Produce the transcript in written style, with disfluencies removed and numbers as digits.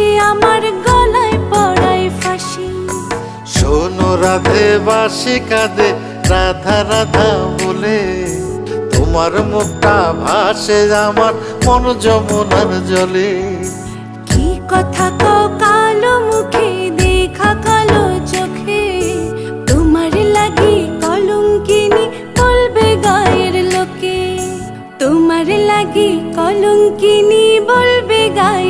যে আমার গলায় পড়ায় ফাঁসি। শোনো রাধে বাসি কাঁদে রাধা রাধা বলে, তোমার মুখটা ভাসে আমার মন যমুনার জলে। কি কথা কও কালো মুখে দেখা কালো চোখে, তোমার লাগি কলঙ্কিনী বলবে গায়ের লোকে, তোমার লাগি কলঙ্কিনী বলবে গায়ের